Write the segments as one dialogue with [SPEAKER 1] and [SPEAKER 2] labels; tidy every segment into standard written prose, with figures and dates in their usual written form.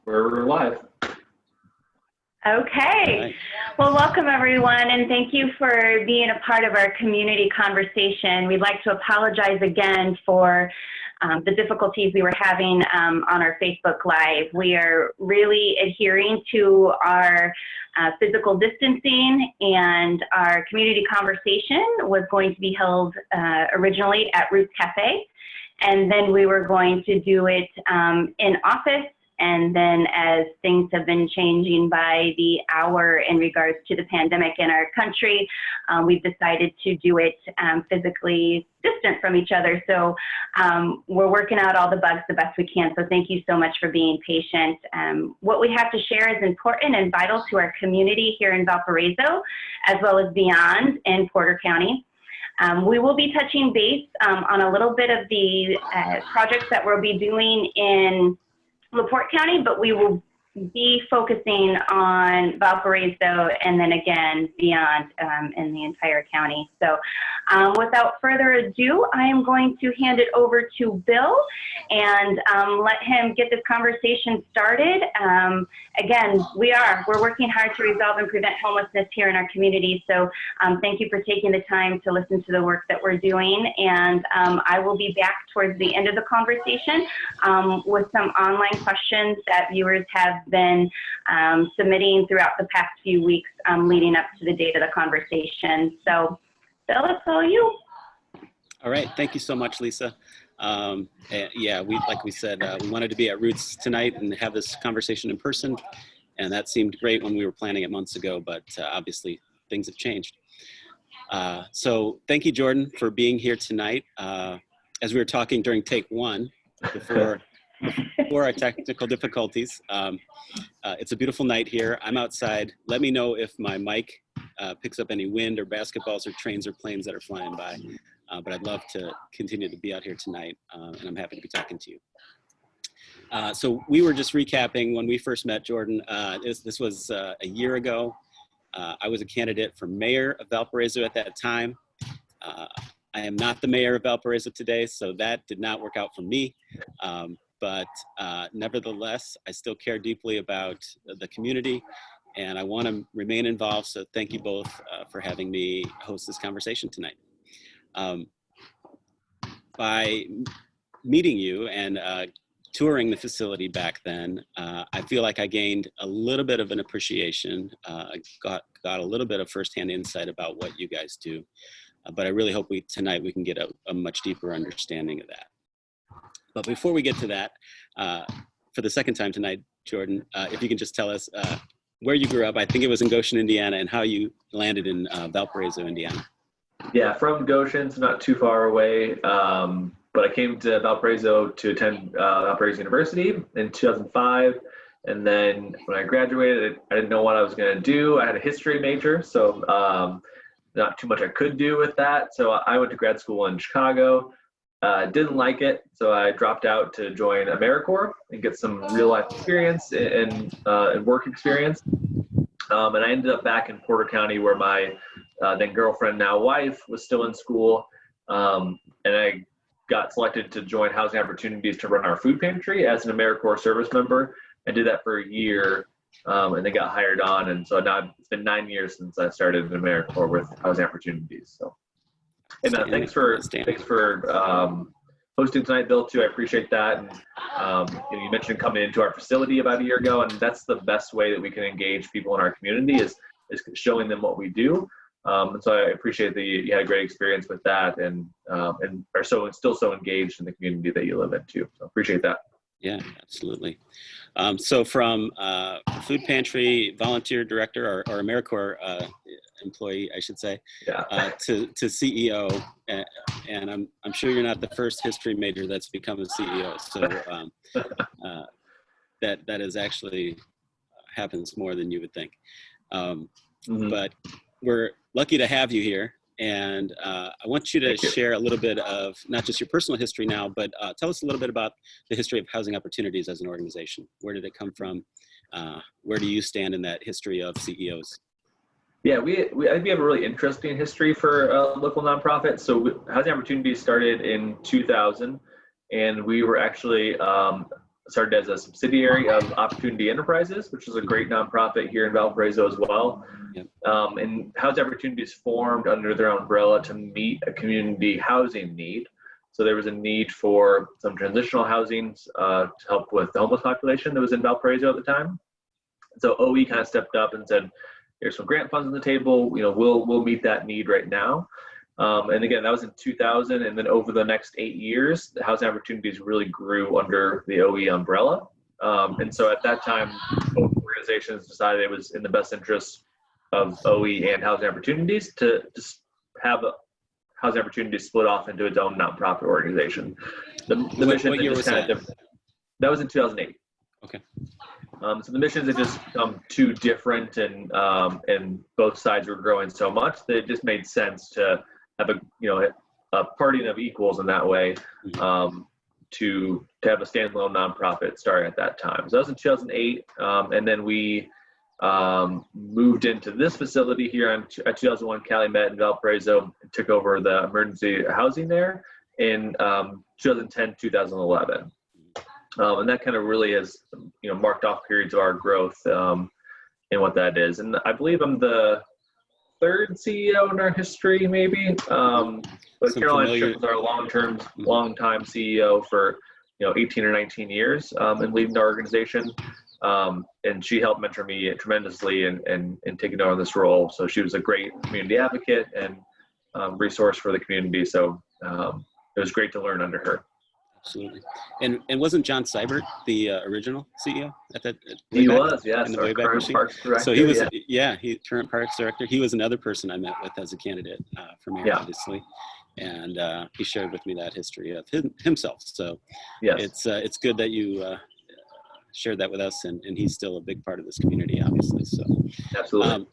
[SPEAKER 1] We're live.
[SPEAKER 2] Okay.
[SPEAKER 3] Right.
[SPEAKER 2] Well, welcome everyone, and thank you for being a part of our community conversation. We'd like to apologize again for the difficulties we were having on our Facebook Live. We are really adhering to our physical distancing, and our community conversation was going to be held originally at Roots Cafe, and then we were going to do it in office. And then as things have been changing by the hour in regards to the pandemic in our country, we've decided to do it physically distant from each other. So we're working out all the bugs the best we can. So thank you so much for being patient. What we have to share is important and vital to our community here in Valparaiso, as well as beyond in Porter County. We will be touching base on a little bit of the projects that we'll be doing in LaPorte County, but we will be focusing on Valparaiso and then again beyond in the entire county. So without further ado, I am going to hand it over to Bill and let him get this conversation started. Again, we're working hard to resolve and prevent homelessness here in our community. So thank you for taking the time to listen to the work that we're doing. And I will be back towards the end of the conversation with some online questions that viewers have been submitting throughout the past few weeks leading up to the date of the conversation. So Bill, it's all you.
[SPEAKER 3] All right. Thank you so much, Lisa. Yeah, like we said, we wanted to be at Roots tonight and have this conversation in person. And that seemed great when we were planning it months ago, but obviously things have changed. So thank you, Jordan, for being here tonight. As we were talking during take one, before our technical difficulties, it's a beautiful night here. I'm outside. Let me know if my mic picks up any wind or basketballs or trains or planes that are flying by. But I'd love to continue to be out here tonight, and I'm happy to be talking to you. So we were just recapping when we first met, Jordan. This was a year ago. I was a candidate for mayor of Valparaiso at that time. I am not the mayor of Valparaiso today, so that did not work out for me. But nevertheless, I still care deeply about the community, and I want to remain involved. So thank you both for having me host this conversation tonight. By meeting you and touring the facility back then, I feel like I gained a little bit of an appreciation, got a little bit of firsthand insight about what you guys do. But I really hope tonight we can get a much deeper understanding of that. But before we get to that, for the second time tonight, Jordan, if you can just tell us where you grew up. I think it was in Goshen, Indiana, and how you landed in Valparaiso, Indiana.
[SPEAKER 1] Yeah, from Goshen, so not too far away. But I came to Valparaiso to attend Valparaiso University in 2005. And then when I graduated, I didn't know what I was going to do. I had a history major, so not too much I could do with that. So I went to grad school in Chicago. Didn't like it, so I dropped out to join AmeriCorps and get some real life experience and work experience. And I ended up back in Porter County where my then girlfriend, now wife, was still in school. And I got selected to join Housing Opportunities to run our food pantry as an AmeriCorps service member. I did that for a year and then got hired on. And so now it's been 9 years since I started in AmeriCorps with Housing Opportunities. So, and thanks for hosting tonight, Bill, too. I appreciate that. And you mentioned coming into our facility about a year ago, and that's the best way that we can engage people in our community is showing them what we do. And so I appreciate that you had a great experience with that and are still so engaged in the community that you live in too. So appreciate that.
[SPEAKER 3] Yeah, absolutely. So from food pantry volunteer director or AmeriCorps employee, I should say,
[SPEAKER 1] yeah.
[SPEAKER 3] to CEO, and I'm sure you're not the first history major that's become a CEO. So that is actually happens more than you would think. But we're lucky to have you here. And I want you to share a little bit of not just your personal history now, but tell us a little bit about the history of Housing Opportunities as an organization. Where did it come from? Where do you stand in that history of CEOs?
[SPEAKER 1] Yeah, we have a really interesting history for local nonprofits. So Housing Opportunities started in 2000, and we were actually started as a subsidiary of Opportunity Enterprises, which is a great nonprofit here in Valparaiso as well.
[SPEAKER 3] Yep.
[SPEAKER 1] And Housing Opportunities formed under their umbrella to meet a community housing need. So there was a need for some transitional housing to help with the homeless population that was in Valparaiso at the time. So OE kind of stepped up and said, "Here's some grant funds on the table. We'll meet that need right now." And again, that was in 2000, and then over the next 8 years, the Housing Opportunities really grew under the OE umbrella. And so at that time, both organizations decided it was in the best interest of OE and Housing Opportunities to just have Housing Opportunities split off into its own nonprofit organization. The mission
[SPEAKER 3] what year was that?
[SPEAKER 1] That was in 2008.
[SPEAKER 3] Okay.
[SPEAKER 1] So the missions had just become too different, and both sides were growing so much that it just made sense to have a parting of equals in that way, to have a standalone nonprofit starting at that time. So that was in 2008, and then we moved into this facility here at 2001 Calumet in Valparaiso, and took over the emergency housing there in 2010, 2011. And that kind of really has, marked off periods of our growth in what that is. And I believe I'm the third CEO in our history, maybe. But Caroline was our long-time CEO for 18 or 19 years in leading the organization. And she helped mentor me tremendously in taking over this role. So she was a great community advocate and resource for the community. So it was great to learn under her.
[SPEAKER 3] Absolutely. And wasn't John Seibert the original CEO at that?
[SPEAKER 1] He was, yes.
[SPEAKER 3] In the Wayback Machine?
[SPEAKER 1] Parks director,
[SPEAKER 3] so he was, current Parks director. He was another person I met with as a candidate for mayor, obviously. And he shared with me that history of himself. So
[SPEAKER 1] yes.
[SPEAKER 3] It's good that you shared that with us, and he's still a big part of this community, obviously. So
[SPEAKER 1] absolutely.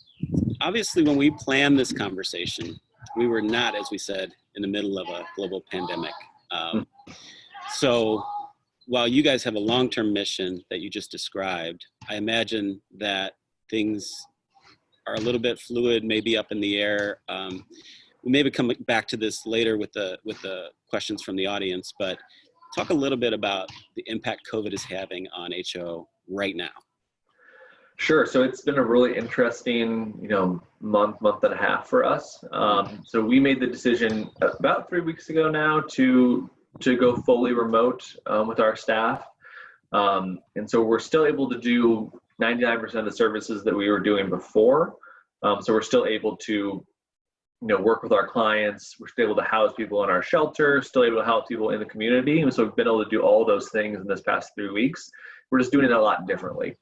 [SPEAKER 3] Obviously, when we planned this conversation, we were not, as we said, in the middle of a global pandemic. So while you guys have a long-term mission that you just described, I imagine that things are a little bit fluid, maybe up in the air. We maybe come back to this later with the questions from the audience, but talk a little bit about the impact COVID is having on HO right now.
[SPEAKER 1] Sure. So it's been a really interesting, month and a half for us. So we made the decision about 3 weeks ago now to go fully remote with our staff. And so we're still able to do 99% of the services that we were doing before. So we're still able to, work with our clients. We're still able to house people in our shelter, still able to house people in the community. And so we've been able to do all those things in this past 3 weeks. We're just doing it a lot differently.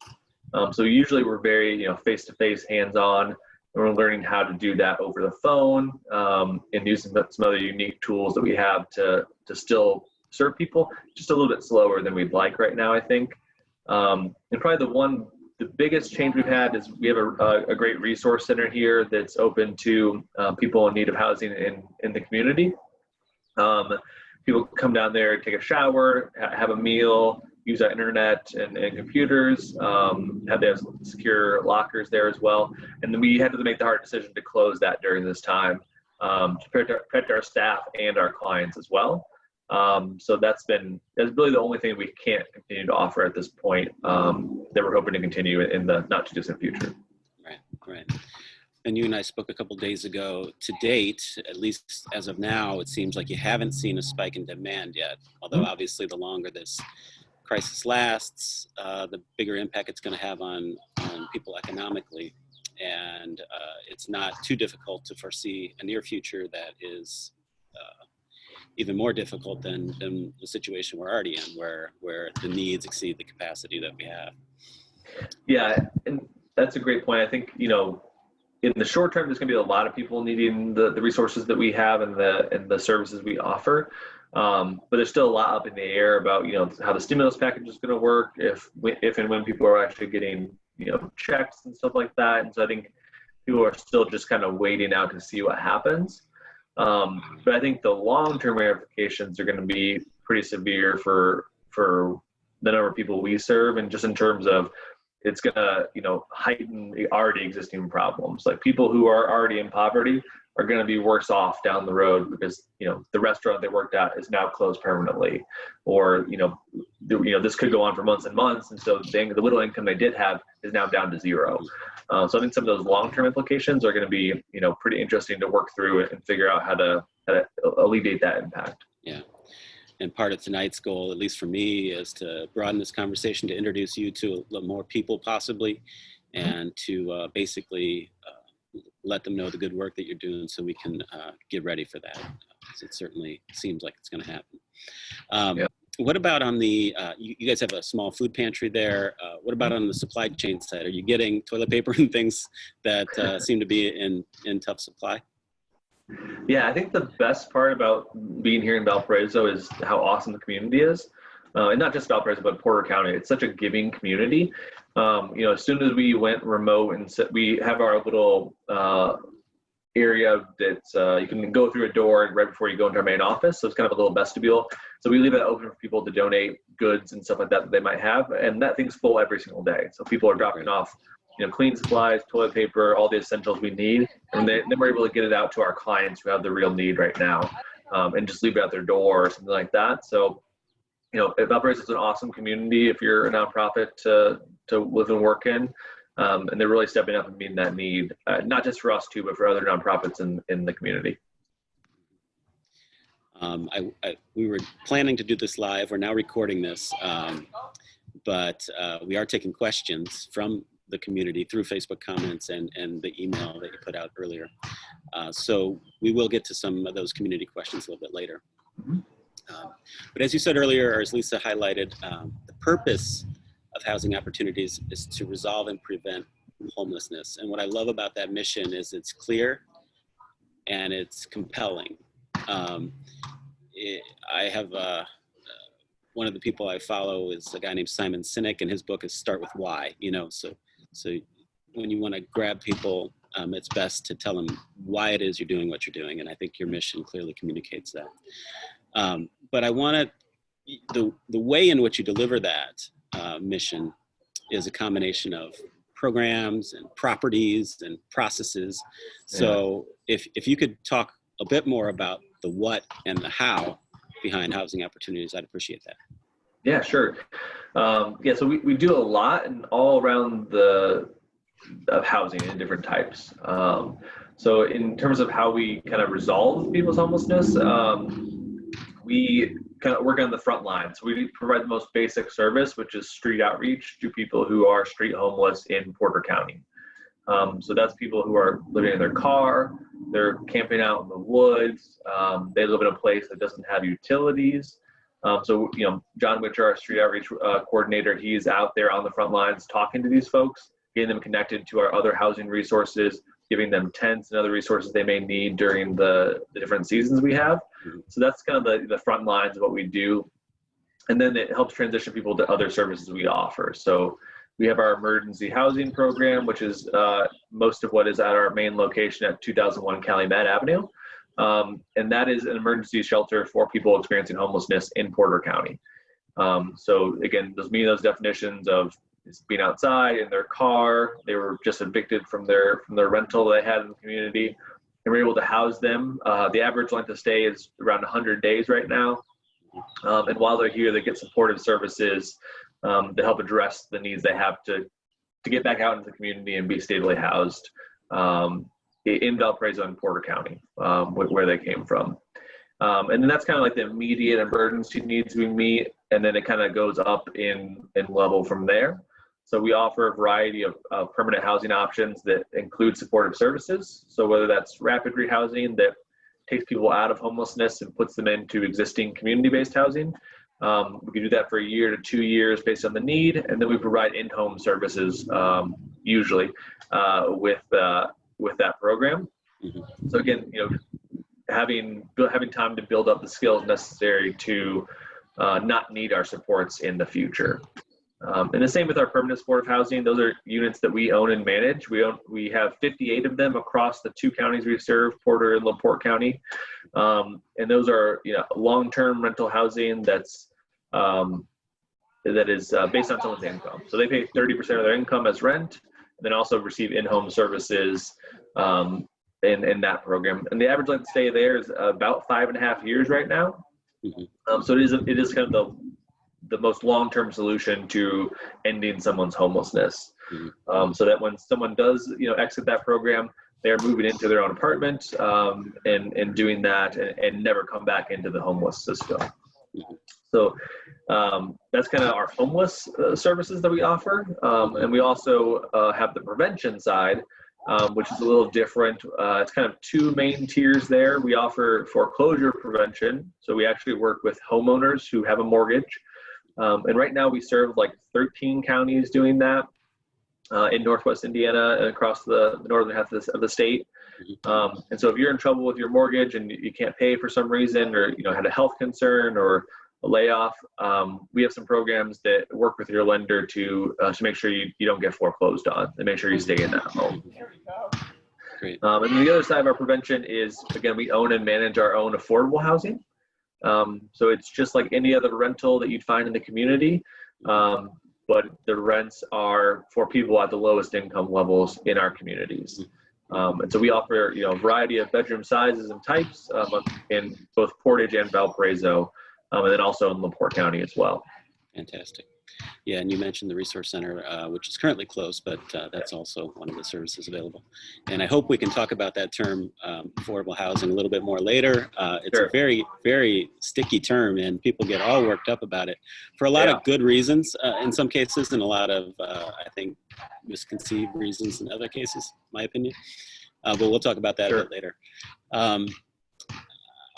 [SPEAKER 1] So usually we're very, face-to-face, hands-on, and we're learning how to do that over the phone, and using some other unique tools that we have to still serve people, just a little bit slower than we'd like right now, I think. And probably the biggest change we've had is we have a great resource center here that's open to people in need of housing in the community. People come down there, take a shower, have a meal, use our internet and computers, they have secure lockers there as well. And then we had to make the hard decision to close that during this time to protect our staff and our clients as well. So that's really the only thing we can't continue to offer at this point that we're hoping to continue in the not too distant future.
[SPEAKER 3] Right. And you and I spoke a couple days ago. To date, at least as of now, it seems like you haven't seen a spike in demand yet. Although obviously the longer this crisis lasts, the bigger impact it's going to have on people economically. And it's not too difficult to foresee a near future that is even more difficult than the situation we're already in, where the needs exceed the capacity that we have. Yeah,
[SPEAKER 1] and that's a great point. I think, in the short term, there's going to be a lot of people needing the resources that we have and the services we offer. But there's still a lot up in the air about, how the stimulus package is going to work, if and when people are actually getting, checks and stuff like that. And so I think people are still just kind of waiting out to see what happens. But I think the long-term ramifications are going to be pretty severe for the number of people we serve, and just in terms of it's going to, heighten the already existing problems. Like people who are already in poverty are going to be worse off down the road because, the restaurant they worked at is now closed permanently, or, this could go on for months and months. And so the little income they did have is now down to zero. So I think some of those long-term implications are going to be, pretty interesting to work through and figure out how to alleviate that impact.
[SPEAKER 3] Yeah. And part of tonight's goal, at least for me, is to broaden this conversation, to introduce you to a little more people possibly, and to basically let them know the good work that you're doing so we can get ready for that. It certainly seems like it's going to happen.
[SPEAKER 1] Yeah.
[SPEAKER 3] What about on the, you guys have a small food pantry there. What about on the supply chain side? Are you getting toilet paper and things that seem to be in tough supply?
[SPEAKER 1] Yeah, I think the best part about being here in Valparaiso is how awesome the community is. And not just Valparaiso, but Porter County. It's such a giving community. As soon as we went remote and we have our little area that you can go through a door right before you go into our main office. So it's kind of a little vestibule. So we leave it open for people to donate goods and stuff like that they might have. And that thing's full every single day. So people are dropping off, cleaning supplies, toilet paper, all the essentials we need. And then we're able to get it out to our clients who have the real need right now, and just leave it at their door or something like that. So, Valparaiso is an awesome community if you're a nonprofit to live and work in. And they're really stepping up and meeting that need, not just for us too, but for other nonprofits in the community.
[SPEAKER 3] We were planning to do this live. We're now recording this, but we are taking questions from the community through Facebook comments and the email that you put out earlier. So we will get to some of those community questions a little bit later.
[SPEAKER 1] Mm-hmm.
[SPEAKER 3] But as you said earlier, or as Lisa highlighted, the purpose of housing opportunities is to resolve and prevent homelessness. And what I love about that mission is it's clear and it's compelling. I have one of the people I follow is a guy named Simon Sinek, and his book is Start with Why. So when you want to grab people, it's best to tell them why it is you're doing what you're doing, and I think your mission clearly communicates that. But I want the way in which you deliver that mission is a combination of programs and properties and processes. So if you could talk a bit more about the what and the how behind housing opportunities, I'd appreciate that.
[SPEAKER 1] Yeah, sure. So we do a lot and all around of housing in different types. So in terms of how we kind of resolve people's homelessness, we kind of work on the front line. So we provide the most basic service, which is street outreach to people who are street homeless in Porter County. So that's people who are living in their car, they're camping out in the woods, they live in a place that doesn't have utilities. So John Witcher, our street outreach coordinator, he's out there on the front lines talking to these folks, getting them connected to our other housing resources, giving them tents and other resources they may need during the different seasons we have. So that's kind of the front lines of what we do. And then it helps transition people to other services we offer. So we have our emergency housing program, which is most of what is at our main location at 2001 Calumet Avenue. And that is an emergency shelter for people experiencing homelessness in Porter County. So again, those definitions of being outside in their car, they were just evicted from their rental they had in the community, and we're able to house them. The average length of stay is around 100 days right now. And while they're here, they get supportive services to help address the needs they have to get back out into the community and be stably housed in Valparaiso and Porter County, where they came from. And then that's kind of like the immediate emergency needs we meet, and then it kind of goes up in level from there. So we offer a variety of permanent housing options that include supportive services. So whether that's rapid rehousing that takes people out of homelessness and puts them into existing community-based housing. We can do that for a year to 2 years based on the need. And then we provide in-home services, usually with that program. Mm-hmm. So again, having time to build up the skills necessary to not need our supports in the future. And the same with our permanent supportive housing. Those are units that we own and manage. We have 58 of them across the 2 counties we serve, Porter and LaPorte County. And those are long-term rental housing that is based on someone's income. So they pay 30% of their income as rent, and then also receive in-home services in that program. And the average length of stay there is about 5.5 years right now. Mm-hmm. So it is kind of the most long-term solution to ending someone's homelessness. So that when someone does, exit that program, they're moving into their own apartment and doing that and never come back into the homeless system. So that's kind of our homeless services that we offer. And we also have the prevention side, which is a little different. It's kind of two main tiers there. We offer foreclosure prevention. So we actually work with homeowners who have a mortgage. And right now we serve like 13 counties doing that in Northwest Indiana and across the northern half of the state. And so if you're in trouble with your mortgage and you can't pay for some reason, or had a health concern or a layoff, we have some programs that work with your lender to make sure you don't get foreclosed on and make sure you stay in that home.
[SPEAKER 3] Great.
[SPEAKER 1] And the other side of our prevention is, again, we own and manage our own affordable housing. So it's just like any other rental that you'd find in the community, but the rents are for people at the lowest income levels in our communities. And so we offer, a variety of bedroom sizes and types in both Portage and Valparaiso, and then also in LaPorte County as well.
[SPEAKER 3] Fantastic. Yeah, and you mentioned the Resource Center, which is currently closed, but that's also one of the services available. And I hope we can talk about that term, affordable housing, a little bit more later. It's
[SPEAKER 1] Sure.
[SPEAKER 3] a very, very sticky term, and people get all worked up about it for a lot of good reasons in some cases, and a lot of, I think, misconceived reasons in other cases, my opinion. But we'll talk about that a bit later.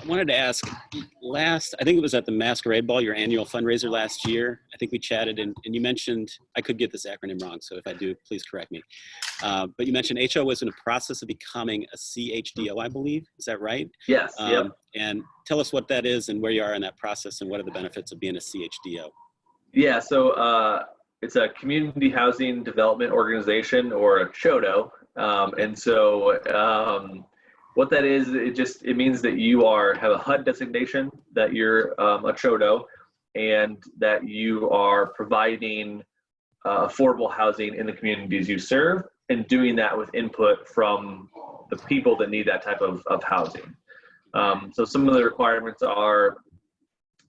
[SPEAKER 3] I wanted to ask, I think it was at the Masquerade Ball, your annual fundraiser last year. I think we chatted and you mentioned, I could get this acronym wrong, so if I do, please correct me. But you mentioned HO was in the process of becoming a CHDO, I believe. Is that right?
[SPEAKER 1] Yes.
[SPEAKER 3] And tell us what that is and where you are in that process and what are the benefits of being a CHDO?
[SPEAKER 1] Yeah, so it's a community housing development organization, or a CHDO. And so what that is, it means that you have a HUD designation, that you're a CHDO, and that you are providing affordable housing in the communities you serve, and doing that with input from the people that need that type of housing. So some of the requirements are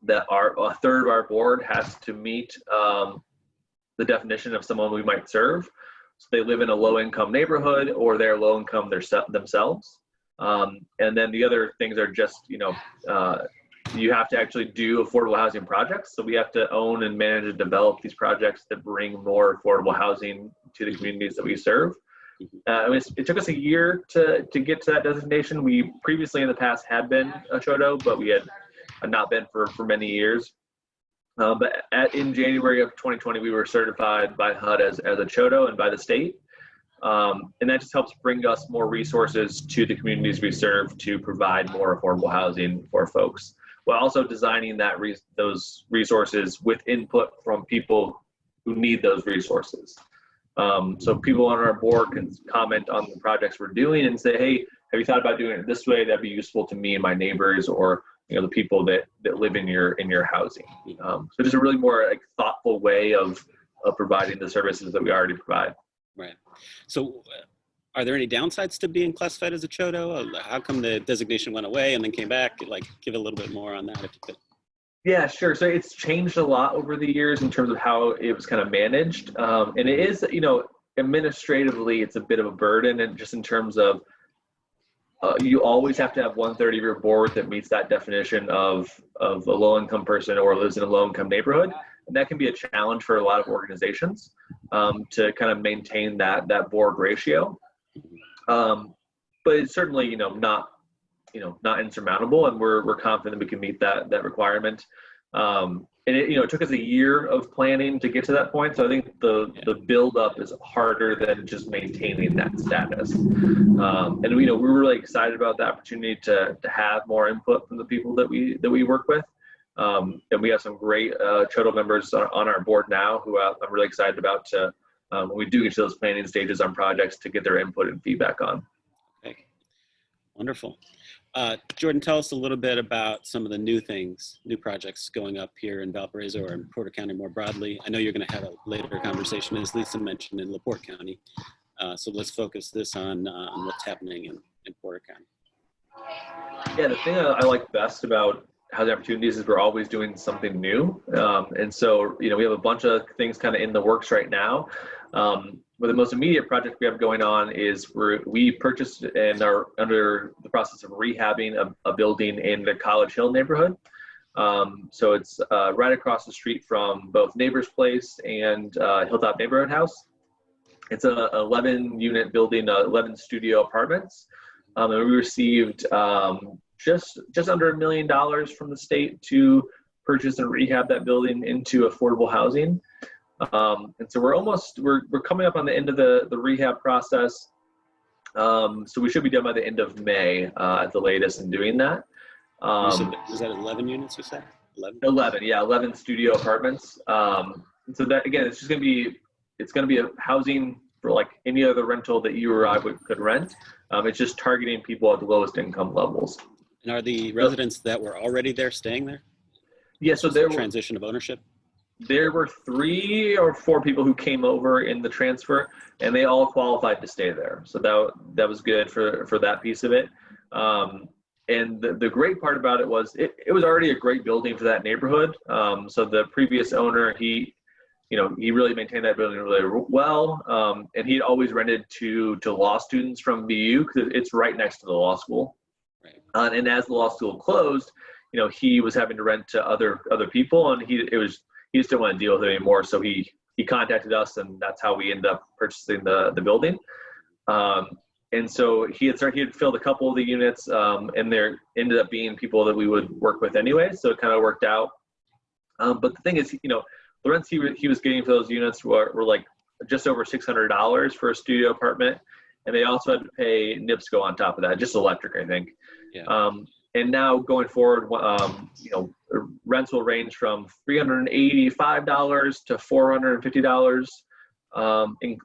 [SPEAKER 1] that a third of our board has to meet the definition of someone we might serve. So they live in a low-income neighborhood, or they're low-income themselves. And then the other things are just, you have to actually do affordable housing projects. So we have to own and manage and develop these projects that bring more affordable housing to the communities that we serve. It took us a year to get to that designation. We previously in the past had been a CHDO, but we had not been for many years. But in January of 2020, we were certified by HUD as a CHDO and by the state. And that just helps bring us more resources to the communities we serve to provide more affordable housing for folks, while also designing those resources with input from people who need those resources. So people on our board can comment on the projects we're doing and say, hey, have you thought about doing it this way? That'd be useful to me and my neighbors, or the people that live in your housing. So just a really more thoughtful way of providing the services that we already provide.
[SPEAKER 3] Right. So are there any downsides to being classified as a CHDO? How come the designation went away and then came back? Give a little bit more on that if you could.
[SPEAKER 1] Yeah, sure. So it's changed a lot over the years in terms of how it was kind of managed. And it is, administratively, it's a bit of a burden, and just in terms of you always have to have 1/3 of your board that meets that definition of a low-income person or lives in a low-income neighborhood. And that can be a challenge for a lot of organizations to kind of maintain that board ratio. But it's certainly, not insurmountable, and we're confident we can meet that requirement. And it took us a year of planning to get to that point. So I think the build up is harder than just maintaining that status. And we're really excited about the opportunity to have more input from the people that we work with. And we have some great CHDO members on our board now who I'm really excited about when we do get to those planning stages on projects to get their input and feedback on.
[SPEAKER 3] Okay. Wonderful. Jordan, tell us a little bit about some of the new projects going up here in Valparaiso or in Porter County more broadly. I know you're going to have a later conversation, as Lisa mentioned, in LaPorte County. So let's focus this on what's happening in Porter County.
[SPEAKER 1] Yeah, the thing I like best about housing opportunities is we're always doing something new. And so, we have a bunch of things kind of in the works right now. But the most immediate project we have going on is we purchased and are under the process of rehabbing a building in the College Hill neighborhood. So it's right across the street from both Neighbors Place and Hilltop Neighborhood House. It's a 11-unit building, 11 studio apartments. And we received just under $1 million from the state to purchase and rehab that building into affordable housing. And so we're coming up on the end of the rehab process. So we should be done by the end of May at the latest in doing that.
[SPEAKER 3] Was that 11 units you said?
[SPEAKER 1] 11 studio apartments. And so that, again, it's going to be a housing for like any other rental that you or I could rent. It's just targeting people at the lowest income levels.
[SPEAKER 3] And are the residents that were already there staying there?
[SPEAKER 1] Yeah, so there
[SPEAKER 3] transition of ownership?
[SPEAKER 1] There were 3 or 4 people who came over in the transfer, and they all qualified to stay there. So that was good for that piece of it. And the great part about it was it was already a great building for that neighborhood. So the previous owner, he really maintained that building really well. And he'd always rented to law students from BU because it's right next to the law school. Right. And as the law school closed, he was having to rent to other people, and he just didn't want to deal with it anymore. So he contacted us, and that's how we ended up purchasing the building. And so he had filled a couple of the units, and there ended up being people that we would work with anyway. So it kind of worked out. But the thing is, the rents he was getting for those units were like just over $600 for a studio apartment. And they also had to pay NIPSCO on top of that, just electric, I think. Yeah. And now going forward, rents will range from $385 to $450.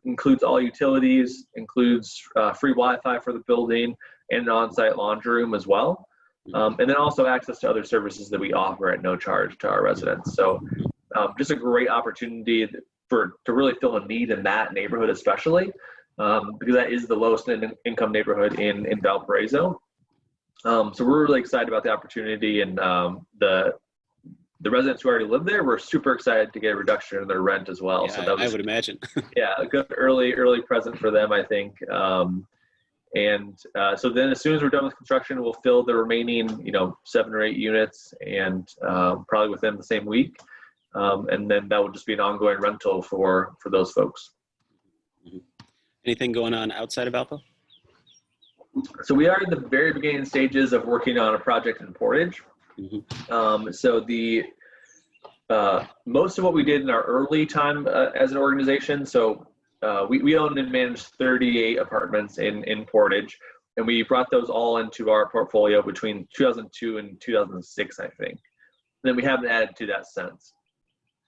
[SPEAKER 1] Includes all utilities, includes free Wi-Fi for the building, and an on-site laundry room as well. And then also access to other services that we offer at no charge to our residents. So just a great opportunity to really fill a need in that neighborhood, especially because that is the lowest income neighborhood in Valparaiso. So we're really excited about the opportunity, and the residents who already live there were super excited to get a reduction in their rent as well.
[SPEAKER 3] Yeah,
[SPEAKER 1] so that was,
[SPEAKER 3] I would imagine.
[SPEAKER 1] Yeah, a good early present for them, I think. So then as soon as we're done with construction, we'll fill the remaining, 7 or 8 units, and probably within the same week. And then that will just be an ongoing rental for those folks.
[SPEAKER 3] Mm-hmm. Anything going on outside of Valpo?
[SPEAKER 1] So we are in the very beginning stages of working on a project in Portage. Mm-hmm. So the most of what we did in our early time as an organization, so we owned and managed 38 apartments in Portage, and we brought those all into our portfolio between 2002 and 2006, I think. And then we haven't added to that since.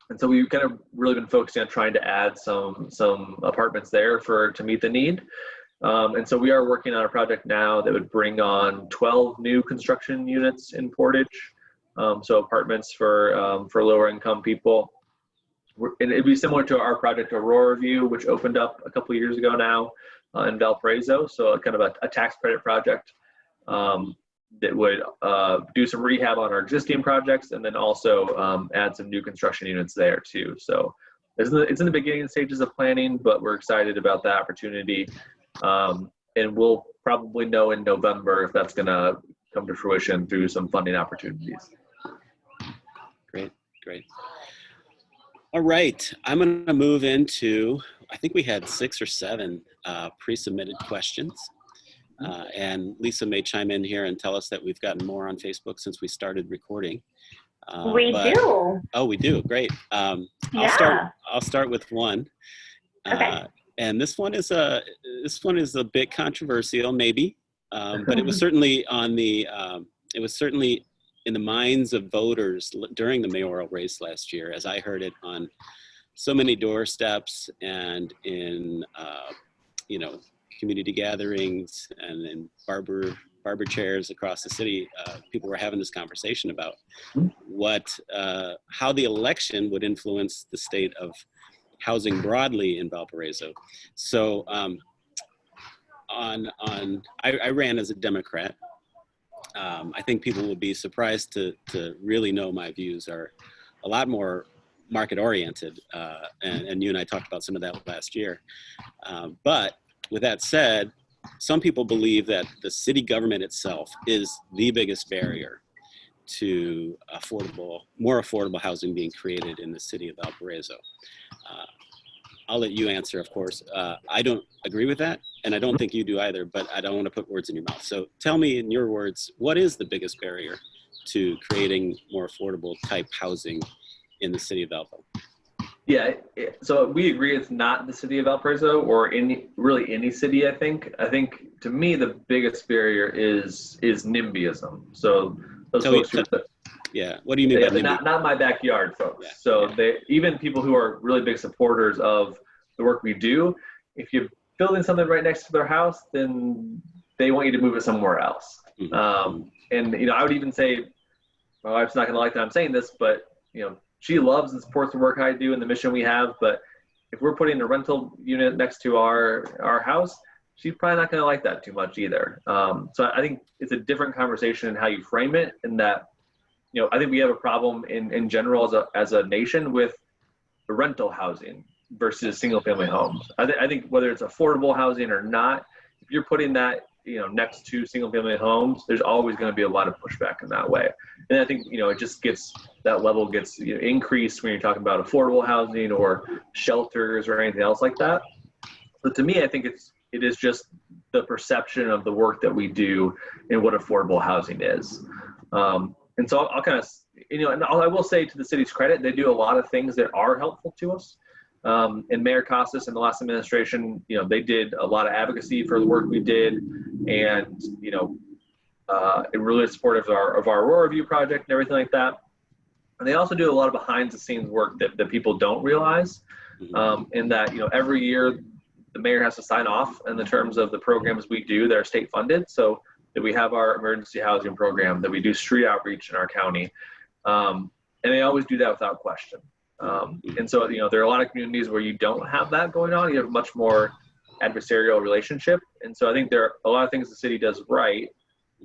[SPEAKER 1] And so we've kind of really been focusing on trying to add some apartments there to meet the need. And so we are working on a project now that would bring on 12 new construction units in Portage. So apartments for lower income people. And it'd be similar to our project Aurora View, which opened up a couple of years ago now in Valparaiso. So kind of a tax credit project that would do some rehab on our existing projects, and then also add some new construction units there too. So it's in the beginning stages of planning, but we're excited about that opportunity. And we'll probably know in November if that's going to come to fruition through some funding opportunities.
[SPEAKER 3] Great. All right, I'm going to move into, I think we had 6 or 7 pre-submitted questions. And Lisa may chime in here and tell us that we've gotten more on Facebook since we started recording.
[SPEAKER 2] We do.
[SPEAKER 3] Oh, we do. Great.
[SPEAKER 2] Yeah.
[SPEAKER 3] I'll start with one.
[SPEAKER 2] Okay.
[SPEAKER 3] And this one is a bit controversial, maybe, but it was certainly in the minds of voters during the mayoral race last year, as I heard it on so many doorsteps and in community gatherings and in barber chairs across the city. People were having this conversation about how the election would influence the state of housing broadly in Valparaiso. So I ran as a Democrat, I think people will be surprised to really know my views are a lot more market oriented, and you and I talked about some of that last year. But with that said, some people believe that the city government itself is the biggest barrier to more affordable housing being created in the city of Valparaiso. I'll let you answer, of course. I don't agree with that, and I don't think you do either, but I don't want to put words in your mouth. So tell me in your words, what is the biggest barrier to creating more affordable type housing in the city of Valpo?
[SPEAKER 1] Yeah, so we agree it's not the city of Valparaiso or really any city, I think. I think to me the biggest barrier is NIMBYism. So those folks
[SPEAKER 3] yeah, what do you mean by NIMBY?
[SPEAKER 1] Not my backyard folks.
[SPEAKER 3] Yeah,
[SPEAKER 1] so
[SPEAKER 3] yeah.
[SPEAKER 1] Even people who are really big supporters of the work we do, if you're building something right next to their house, then they want you to move it somewhere else.
[SPEAKER 3] Mm-hmm.
[SPEAKER 1] And I would even say, my wife's not going to like that I'm saying this, but she loves and supports the work I do and the mission we have. But if we're putting a rental unit next to our house, she's probably not going to like that too much either. So I think it's a different conversation in how you frame it, and that, I think we have a problem in general as a nation with the rental housing versus single family homes. I think whether it's affordable housing or not, if you're putting that next to single family homes, there's always going to be a lot of pushback in that way. And I think it just that level gets increased when you're talking about affordable housing or shelters or anything else like that. But to me, I think it is just the perception of the work that we do and what affordable housing is. And so I'll kind of, and I will say, to the city's credit, they do a lot of things that are helpful to us. And Mayor Costas in the last administration, they did a lot of advocacy for the work we did, and really supportive of our Aurora View project and everything like that. And they also do a lot of behind the scenes work that people don't realize, in that every year the mayor has to sign off in the terms of the programs we do that are state funded. So that we have our emergency housing program, that we do street outreach in our county, and they always do that without question. And so, there are a lot of communities where you don't have that going on. You have a much more adversarial relationship. And so I think there are a lot of things the city does right.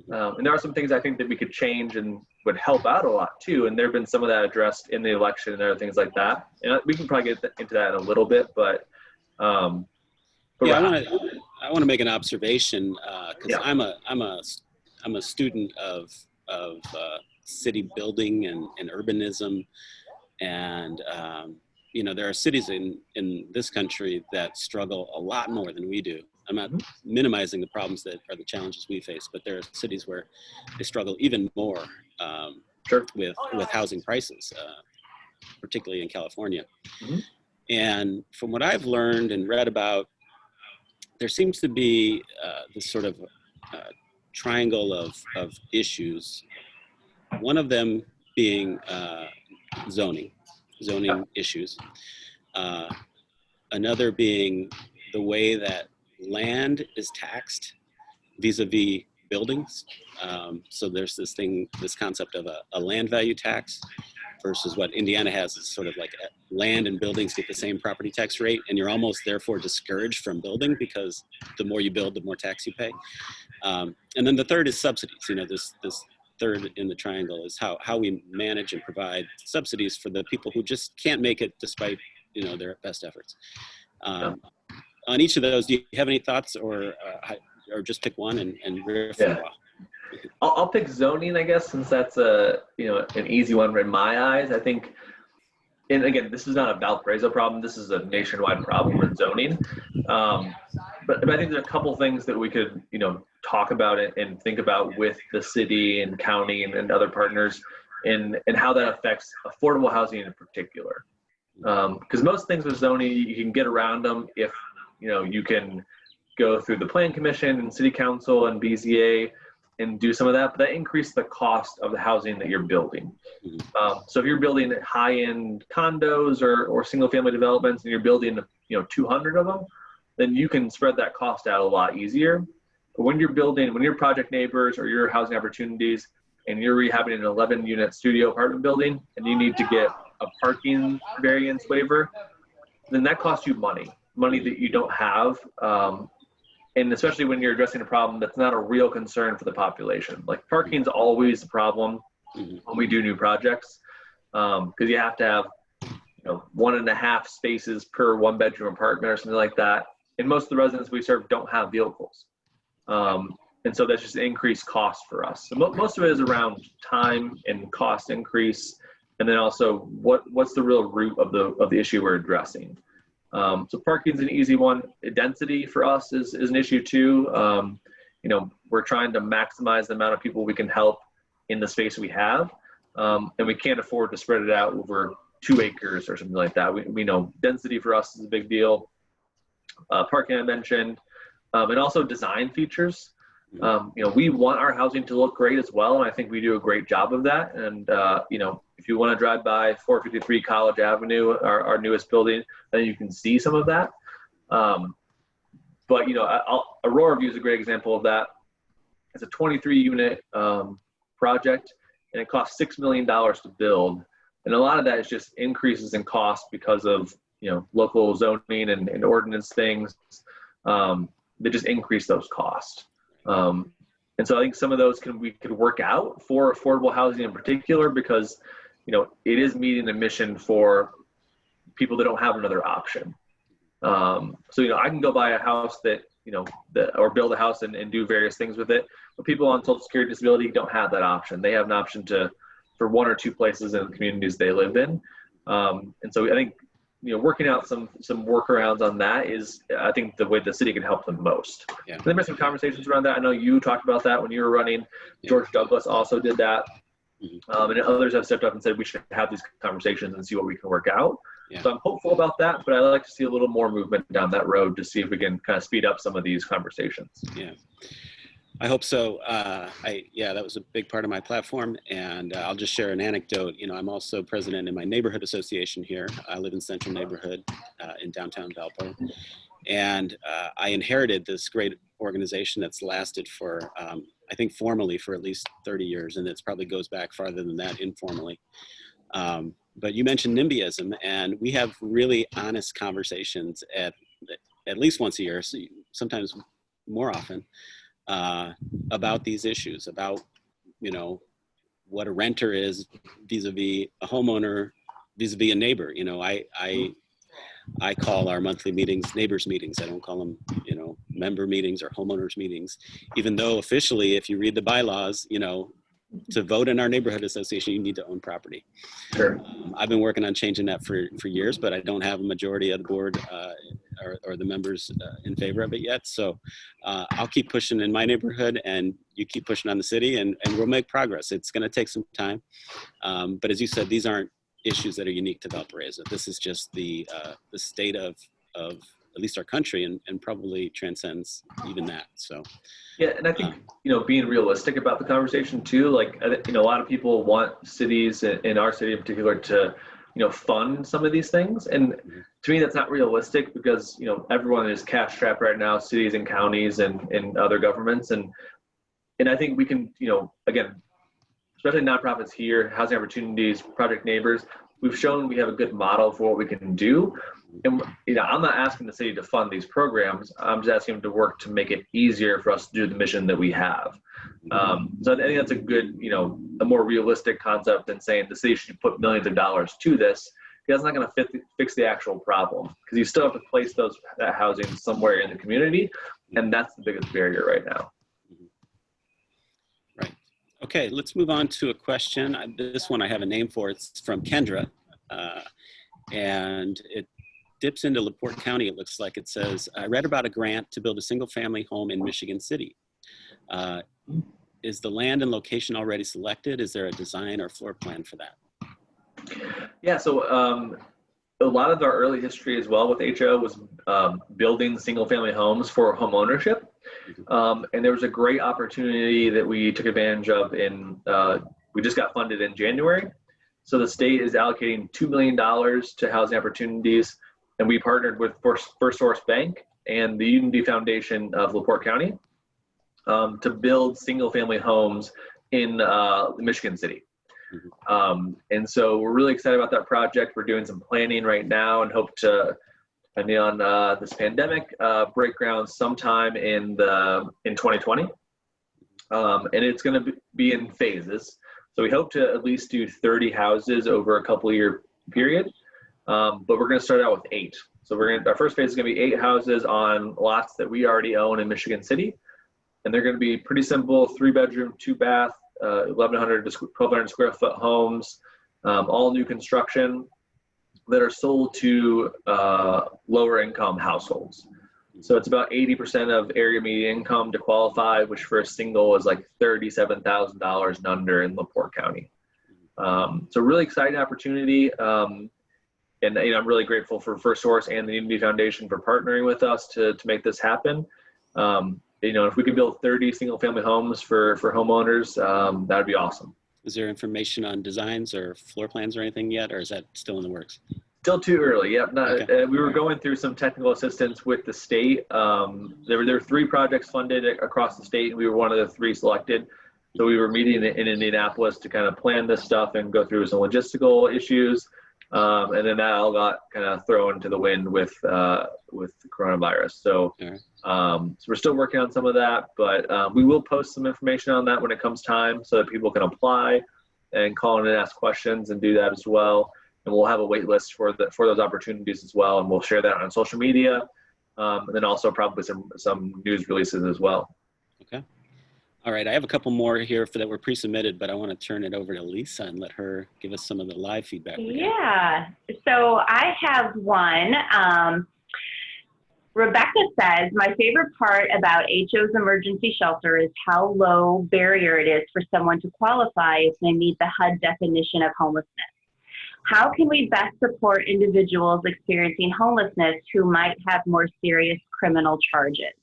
[SPEAKER 1] And there are some things I think that we could change and would help out a lot too. And there have been some of that addressed in the election and other things like that. And we can probably get into that in a little bit, but
[SPEAKER 3] yeah, I want to make an observation, because I'm a student of city building and urbanism. And, there are cities in this country that struggle a lot more than we do. I'm not minimizing the problems that are the challenges we face, but there are cities where they struggle even more with housing prices, particularly in California. Mm-hmm. And from what I've learned and read about, there seems to be this sort of triangle of issues. One of them being zoning issues. Another being the way that land is taxed vis-a-vis buildings. So there's this concept of a land value tax versus what Indiana has is sort of like land and buildings get the same property tax rate, and you're almost therefore discouraged from building because the more you build, the more tax you pay. And then the third is subsidies. This third in the triangle is how we manage and provide subsidies for the people who just can't make it despite their best efforts. On each of those, do you have any thoughts, or just pick one and riff for a while?
[SPEAKER 1] I'll pick zoning, I guess, since that's an easy one in my eyes. I think, and again, this is not a Valparaiso problem. This is a nationwide problem with zoning. But I think there's a couple things that we could talk about and think about with the city and county and other partners, and how that affects affordable housing in particular. Because most things with zoning, you can get around them if you can go through the plan commission and city council and BZA and do some of that, but that increases the cost of the housing that you're building. So if you're building high-end condos or single-family developments and you're building 200 of them, then you can spread that cost out a lot easier. But when you're project neighbors or your housing opportunities and you're rehabbing an 11-unit studio apartment building and you need to get a parking variance waiver, then that costs you money that you don't have. and especially when you're addressing a problem that's not a real concern for the population. Like parking's always a problem when we do new projects, because you have to have 1.5 spaces per 1-bedroom apartment or something like that. And most of the residents we serve don't have vehicles. And so that's just increased cost for us. So most of it is around time and cost increase. And then also what's the real root of the issue we're addressing. So parking is an easy one. Density for us is an issue too. We're trying to maximize the amount of people we can help in the space we have. And we can't afford to spread it out over 2 acres or something like that. We know density for us is a big deal. Parking I mentioned, and also design features. We want our housing to look great as well, and I think we do a great job of that. And if you want to drive by 453 College Avenue, our newest building, then you can see some of that. But Aurora View is a great example of that. It's a 23-unit project, and it costs $6 million to build. And a lot of that is just increases in cost because of local zoning and ordinance things that just increase those costs. And so I think some of those we could work out for affordable housing in particular, because it is meeting the mission for people that don't have another option. So I can go buy a house or build a house and do various things with it, but people on Social Security disability don't have that option. They have an option for 1 or 2 places in the communities they live in. And so I think working out some workarounds on that is, I think, the way the city can help them most. Yeah. There were some conversations around that. I know you talked about that when you were running. Yeah. George Douglas also did that. And others have stepped up and said we should have these conversations and see what we can work out. Yeah. So I'm hopeful about that, but I'd like to see a little more movement down that road to see if we can kind of speed up some of these conversations.
[SPEAKER 3] Yeah. I hope so. That was a big part of my platform, and I'll just share an anecdote. I'm also president in my neighborhood association here. I live in Central Neighborhood in downtown Valpo, and I inherited this great organization that's lasted for, I think, formally for at least 30 years, and it probably goes back farther than that informally. But you mentioned NIMBYism, and we have really honest conversations at least once a year, so sometimes more often. About these issues, about what a renter is vis-a-vis a homeowner, vis-a-vis a neighbor. I call our monthly meetings neighbors meetings. I don't call them member meetings or homeowners meetings, even though officially, if you read the bylaws, to vote in our neighborhood association, you need to own property.
[SPEAKER 1] Sure.
[SPEAKER 3] I've been working on changing that for years, but I don't have a majority of the board or the members in favor of it yet. So I'll keep pushing in my neighborhood, and you keep pushing on the city, and we'll make progress. It's going to take some time. But as you said, these aren't issues that are unique to Valparaiso. This is just the state of at least our country, and probably transcends even that. So
[SPEAKER 1] yeah, and I think being realistic about the conversation too. Like a lot of people want cities, in our city in particular, to fund some of these things, and to me that's not realistic, because everyone is cash strapped right now, cities and counties and other governments, and I think we can again, especially nonprofits here, housing opportunities, Project Neighbors, we've shown we have a good model for what we can do. And I'm not asking the city to fund these programs. I'm just asking them to work to make it easier for us to do the mission that we have. So I think that's a good, a more realistic concept than saying the city should put millions of dollars to this, because that's not going to fix the actual problem, because you still have to place that housing somewhere in the community, and that's the biggest barrier right now.
[SPEAKER 3] Right. Okay, let's move on to a question. This one I have a name for. It's from Kendra, and it dips into LaPorte County. It looks like. It says, I read about a grant to build a single-family home in Michigan City. Is the land and location already selected? Is there a design or floor plan for that?
[SPEAKER 1] Yeah, so a lot of our early history as well with HO was building single-family homes for home ownership. And there was a great opportunity that we took advantage of we just got funded in January. So the state is allocating $2 million to housing opportunities, and we partnered with First Source Bank and the Unity Foundation of LaPorte County to build single-family homes in Michigan City. And so we're really excited about that project. We're doing some planning right now and hope to depending on this pandemic, break ground sometime in 2020. And it's going to be in phases. So we hope to at least do 30 houses over a couple year period. But we're going to start out with 8. So our first phase is going to be 8 houses on lots that we already own in Michigan City. And they're going to be pretty simple, 3-bedroom, 2-bath, 1,100 to 1,200 square foot homes, all new construction that are sold to lower income households. So it's about 80% of area median income to qualify, which for a single is like $37,000 and under in LaPorte County. So really exciting opportunity. And I'm really grateful for First Source and the Unity Foundation for partnering with us to make this happen. If we could build 30 single family homes for homeowners, that would be awesome.
[SPEAKER 3] Is there information on designs or floor plans or anything yet, or is that still in the works?
[SPEAKER 1] Still too early. Yep.
[SPEAKER 3] Okay.
[SPEAKER 1] We were going through some technical assistance with the state. There were 3 projects funded across the state, and we were one of the 3 selected. So we were meeting in Indianapolis to kind of plan this stuff and go through some logistical issues. And then that all got kind of thrown into the wind with the coronavirus. So, so we're still working on some of that, but we will post some information on that when it comes time so that people can apply and call in and ask questions and do that as well. And we'll have a wait list for those opportunities as well. And we'll share that on social media. And then also probably some news releases as well.
[SPEAKER 3] Okay. All right, I have a couple more here that were pre-submitted, but I want to turn it over to Lisa and let her give us some of the live feedback.
[SPEAKER 2] Yeah, so I have one. Rebecca says, my favorite part about HO's emergency shelter is how low barrier it is for someone to qualify if they meet the HUD definition of homelessness. How can we best support individuals experiencing homelessness who might have more serious criminal charges?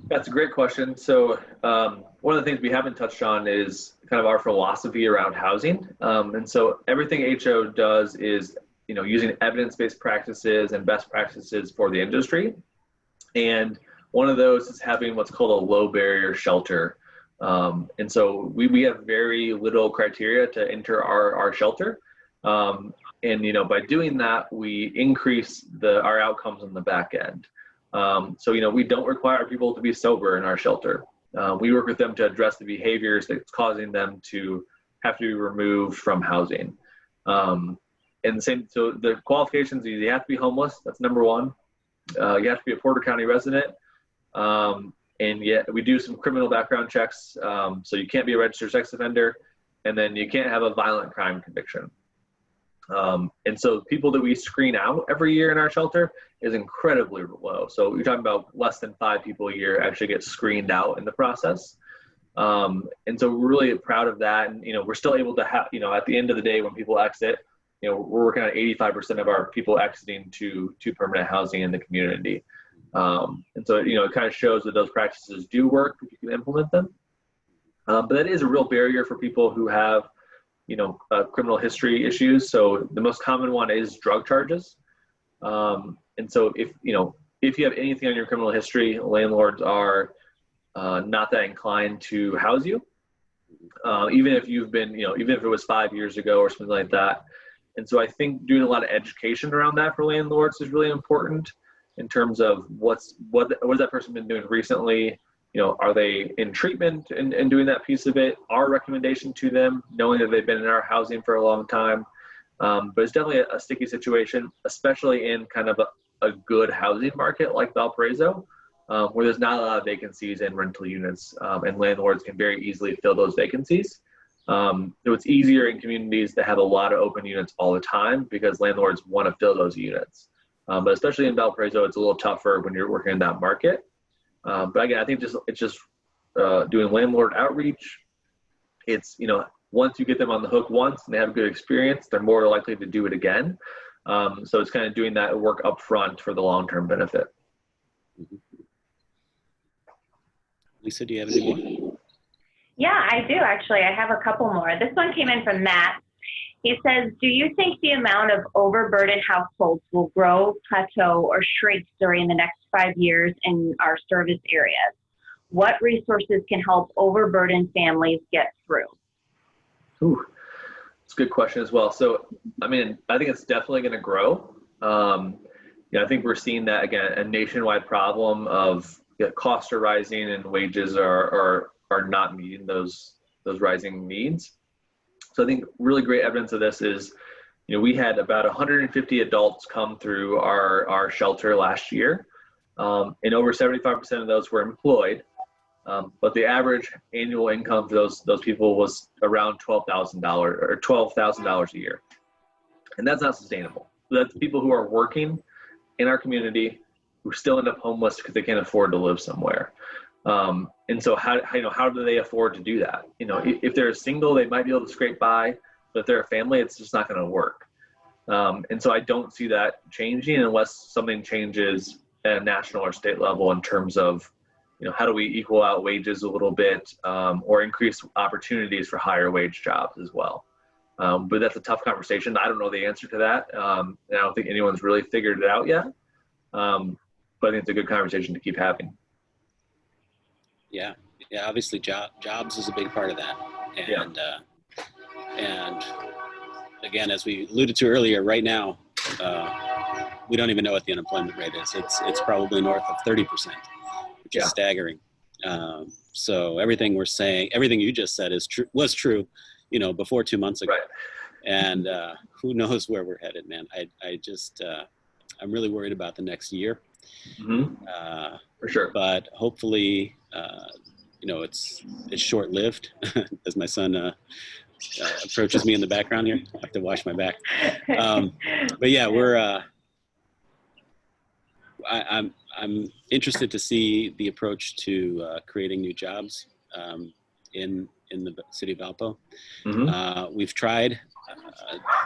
[SPEAKER 1] That's a great question. So one of the things we haven't touched on is kind of our philosophy around housing. And so everything HO does is, using evidence-based practices and best practices for the industry. And one of those is having what's called a low barrier shelter. And so we have very little criteria to enter our shelter. And, by doing that, we increase our outcomes on the back end. So, we don't require people to be sober in our shelter. We work with them to address the behaviors that's causing them to have to be removed from housing. And so the qualifications, you have to be homeless. That's number one. You have to be a Porter County resident. And yet we do some criminal background checks. So you can't be a registered sex offender, and then you can't have a violent crime conviction. And so people that we screen out every year in our shelter is incredibly low. So you're talking about less than 5 people a year actually get screened out in the process. And so we're really proud of that. And, we're still able to have, at the end of the day, when people exit, we're working on 85% of our people exiting to permanent housing in the community. And so, it kind of shows that those practices do work if you can implement them. But that is a real barrier for people who have, criminal history issues. So the most common one is drug charges. And so if you have anything on your criminal history, landlords are not that inclined to house you, even if you've been, even if it was 5 years ago or something like that. And so I think doing a lot of education around that for landlords is really important in terms of what has that person been doing recently? Are they in treatment and doing that piece of it? Our recommendation to them, knowing that they've been in our housing for a long time. But it's definitely a sticky situation, especially in kind of a good housing market like Valparaiso, where there's not a lot of vacancies in rental units, and landlords can very easily fill those vacancies. So it's easier in communities that have a lot of open units all the time because landlords want to fill those units. But especially in Valparaiso, it's a little tougher when you're working in that market. But again, I think it's just doing landlord outreach. It's, once you get them on the hook once and they have a good experience, they're more likely to do it again. So it's kind of doing that work up front for the long-term benefit.
[SPEAKER 3] Lisa, do you have any more?
[SPEAKER 2] Yeah, I do actually. I have a couple more. This one came in from Matt. He says, do you think the amount of overburdened households will grow, plateau, or shrink during the next 5 years in our service areas? What resources can help overburdened families get through?
[SPEAKER 1] Ooh, it's a good question as well. So, I think it's definitely going to grow. I think we're seeing that again, a nationwide problem of costs are rising and wages are not meeting those rising needs. So I think really great evidence of this is, we had about 150 adults come through our shelter last year, and over 75% of those were employed. But the average annual income for those people was around $12,000 or $12,000 a year, and that's not sustainable. That's people who are working in our community who still end up homeless because they can't afford to live somewhere. And so how do they afford to do that? If they're single, they might be able to scrape by, but if they're a family, it's just not going to work. And so I don't see that changing unless something changes at a national or state level in terms of, how do we equal out wages a little bit, or increase opportunities for higher wage jobs as well. But that's a tough conversation. I don't know the answer to that. And I don't think anyone's really figured it out yet. But I think it's a good conversation to keep having.
[SPEAKER 3] Yeah. Obviously, jobs is a big part of that. And again, as we alluded to earlier, right now, we don't even know what the unemployment rate is. It's probably north of 30%, which is staggering. So everything we're saying, everything you just said was true, before 2 months ago.
[SPEAKER 1] Right.
[SPEAKER 3] And who knows where we're headed, man. I'm really worried about the next year.
[SPEAKER 1] Mm-hmm. For sure.
[SPEAKER 3] But hopefully, it's short-lived. As my son approaches me in the background here, I have to wash my back. But yeah, I'm interested to see the approach to creating new jobs in the city of Valpo.
[SPEAKER 1] Mm-hmm.
[SPEAKER 3] We've tried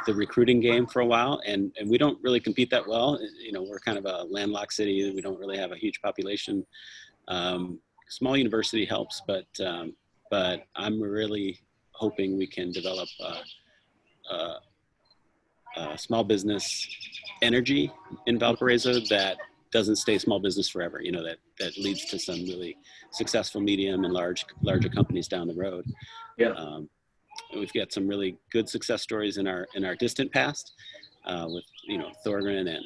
[SPEAKER 3] the recruiting game for a while, and we don't really compete that well. We're kind of a landlocked city. We don't really have a huge population. Small university helps, but I'm really hoping we can develop a small business energy in Valparaiso that doesn't stay small business forever, that leads to some really successful medium and larger companies down the road.
[SPEAKER 1] Yeah.
[SPEAKER 3] We've got some really good success stories in our distant past, with Thorgren and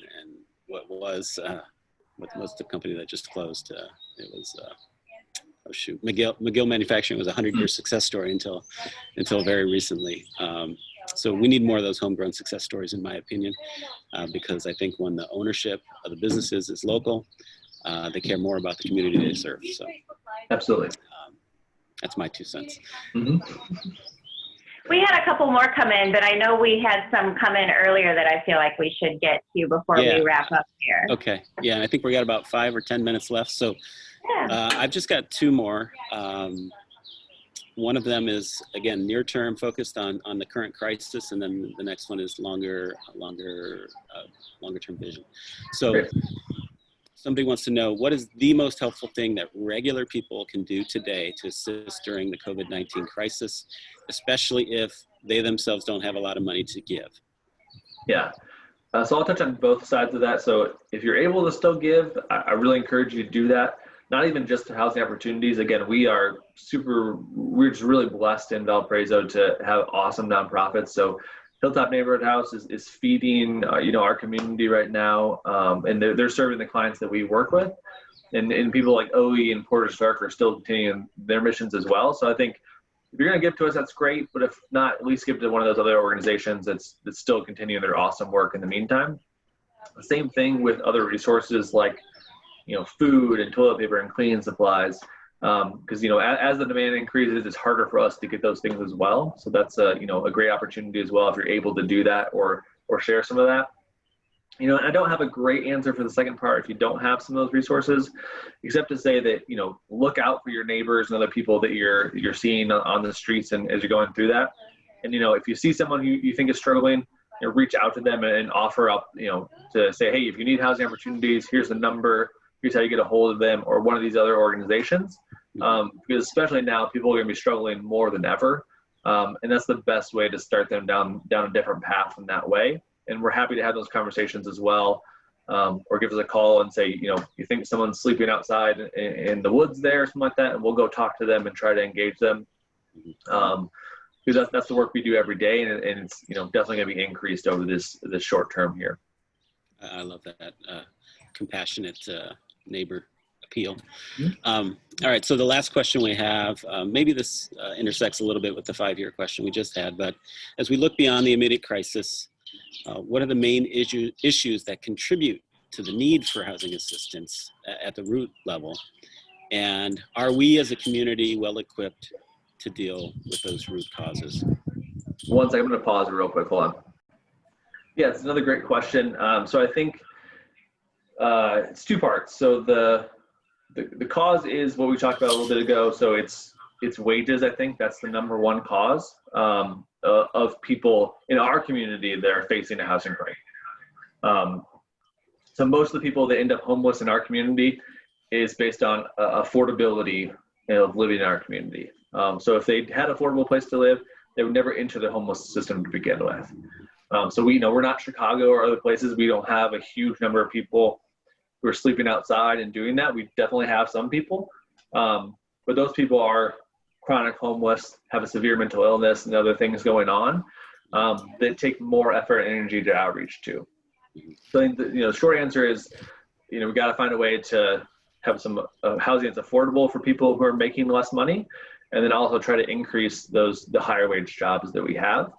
[SPEAKER 3] what was the company that just closed. It was McGill Manufacturing was a 100-year success story until very recently. So we need more of those homegrown success stories, in my opinion, because I think when the ownership of the businesses is local, they care more about the community they serve. So
[SPEAKER 1] absolutely,
[SPEAKER 3] that's my 2 cents.
[SPEAKER 1] Mm-hmm.
[SPEAKER 2] We had a couple more come in, but I know we had some come in earlier that I feel like we should get to before we wrap up here.
[SPEAKER 3] Okay. Yeah, and I think we got about 5 or 10 minutes left. So I've just got 2 more. One of them is, again, near term, focused on the current crisis, and then the next one is longer term vision. So
[SPEAKER 1] Great.
[SPEAKER 3] Somebody wants to know, what is the most helpful thing that regular people can do today to assist during the COVID-19 crisis, especially if they themselves don't have a lot of money to give?
[SPEAKER 1] Yeah. So I'll touch on both sides of that. So if you're able to still give, I really encourage you to do that. Not even just to housing opportunities. Again, we're just really blessed in Valparaiso to have awesome nonprofits. So Hilltop Neighborhood House is feeding, our community right now. And they're serving the clients that we work with. And people like OE and Porter Stark are still continuing their missions as well. So I think if you're going to give to us, that's great. But if not, at least give to one of those other organizations that's still continuing their awesome work in the meantime. The same thing with other resources like, food and toilet paper and cleaning supplies. Because, as the demand increases, it's harder for us to get those things as well. So that's a great opportunity as well if you're able to do that or share some of that. I don't have a great answer for the second part if you don't have some of those resources, except to say that, look out for your neighbors and other people that you're seeing on the streets and as you're going through that. And, if you see someone who you think is struggling, reach out to them and offer up, to say, hey, if you need housing opportunities, here's the number. Here's how you get a hold of them or one of these other organizations. Because especially now, people are going to be struggling more than ever. And that's the best way to start them down a different path in that way. And we're happy to have those conversations as well. Or give us a call and say, you think someone's sleeping outside in the woods there or something like that, and we'll go talk to them and try to engage them. Because that's the work we do every day, and it's definitely going to be increased over this short term here.
[SPEAKER 3] I love that compassionate neighbor appeal.
[SPEAKER 1] Mm-hmm.
[SPEAKER 3] All right, so the last question we have, maybe this intersects a little bit with the 5-year question we just had, but as we look beyond the immediate crisis, what are the main issues that contribute to the need for housing assistance at the root level? And are we as a community well equipped to deal with those root causes?
[SPEAKER 1] One second, I'm going to pause real quick. Hold on. Yeah, it's another great question. So I think it's two parts. So the cause is what we talked about a little bit ago. So it's wages. I think that's the number one cause of people in our community that are facing a housing crisis. So most of the people that end up homeless in our community is based on affordability of living in our community. So if they had an affordable place to live, they would never enter the homeless system to begin with. So we're not Chicago or other places. We don't have a huge number of people who are sleeping outside and doing that. We definitely have some people, but those people are chronic homeless, have a severe mental illness and other things going on that take more effort and energy to outreach to. So I think the short answer is, we got to find a way to have some housing that's affordable for people who are making less money, and then also try to increase the higher wage jobs that we have.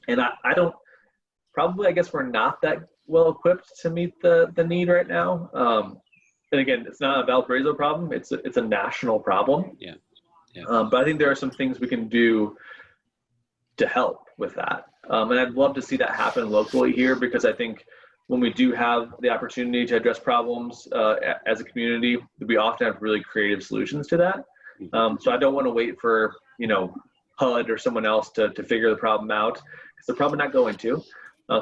[SPEAKER 1] And I guess we're not that well equipped to meet the need right now. And again, it's not a Valparaiso problem. It's a national problem.
[SPEAKER 3] Yeah.
[SPEAKER 1] But I think there are some things we can do to help with that. And I'd love to see that happen locally here, because I think when we do have the opportunity to address problems as a community, we often have really creative solutions to that. So I don't want to wait for, HUD or someone else to figure the problem out, because they're probably not going to.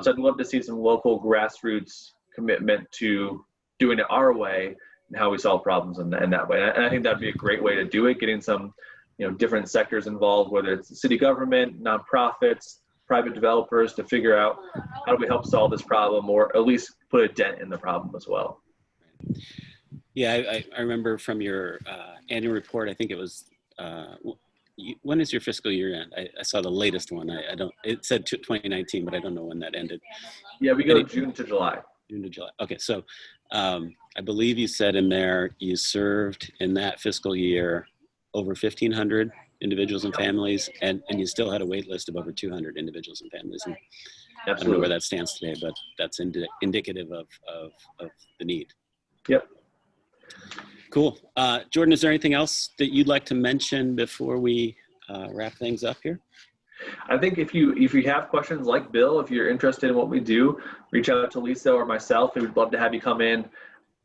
[SPEAKER 1] So I'd love to see some local grassroots commitment to doing it our way and how we solve problems in that way. And I think that'd be a great way to do it, getting some, different sectors involved, whether it's city government, nonprofits, private developers, to figure out how do we help solve this problem, or at least put a dent in the problem as well.
[SPEAKER 3] Yeah, I remember from your annual report, I think it was, when is your fiscal year end? I saw the latest one. It said 2019, but I don't know when that ended.
[SPEAKER 1] Yeah, we go June to July.
[SPEAKER 3] June to July. Okay, so I believe you said in there you served in that fiscal year over 1,500 individuals and families, and you still had a wait list of over 200 individuals and families. And
[SPEAKER 1] absolutely.
[SPEAKER 3] I don't know where that stands today, but that's indicative of the need.
[SPEAKER 1] Yep.
[SPEAKER 3] Cool. Jordan, is there anything else that you'd like to mention before we wrap things up here?
[SPEAKER 1] I think if you have questions like Bill, if you're interested in what we do, reach out to Lisa or myself. We'd love to have you come in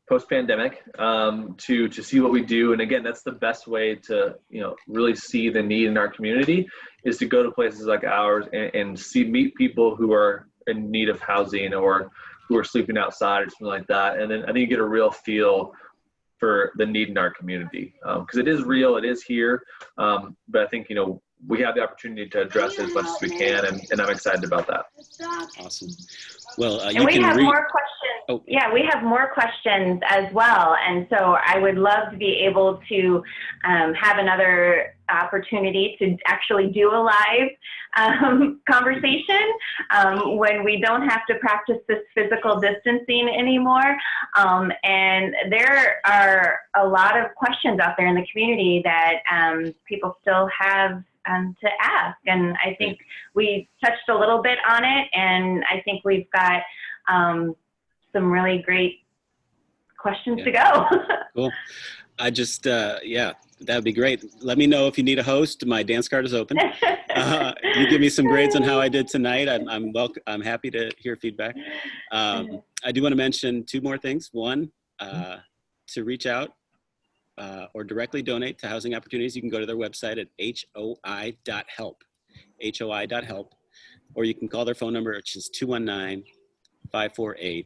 [SPEAKER 1] post-pandemic to see what we do. And again, that's the best way to really see the need in our community, is to go to places like ours and meet people who are in need of housing or who are sleeping outside or something like that. And then I think you get a real feel for the need in our community, because it is real, it is here. But I think we have the opportunity to address it as much as we can, and I'm excited about that.
[SPEAKER 3] Awesome. Well,
[SPEAKER 2] and we have more questions.
[SPEAKER 3] Oh.
[SPEAKER 2] Yeah, we have more questions as well. And so I would love to be able to have another opportunity to actually do a live conversation when we don't have to practice this physical distancing anymore. And there are a lot of questions out there in the community that people still have to ask. And I think we touched a little bit on it, and I think we've got some really great questions to go.
[SPEAKER 3] Cool. I just, that'd be great. Let me know if you need a host. My dance card is open. You give me some grades on how I did tonight. I'm happy to hear feedback. I do want to mention 2 more things. One, to reach out or directly donate to Housing Opportunities, you can go to their website at hoi.help, hoi.help, or you can call their phone number, which is 219-548-2800.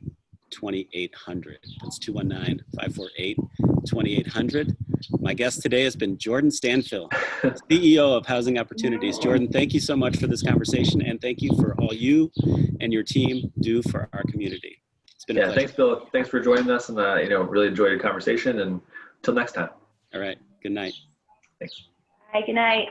[SPEAKER 3] That's 219-548-2800. My guest today has been Jordan Stanfill, CEO of Housing Opportunities. Jordan, thank you so much for this conversation, and thank you for all you and your team do for our community. It's been a pleasure.
[SPEAKER 1] Thanks, Bill. Thanks for joining us, and really enjoyed the conversation. And until next time.
[SPEAKER 3] All right. Good night.
[SPEAKER 1] Thanks.
[SPEAKER 2] Bye. Good night.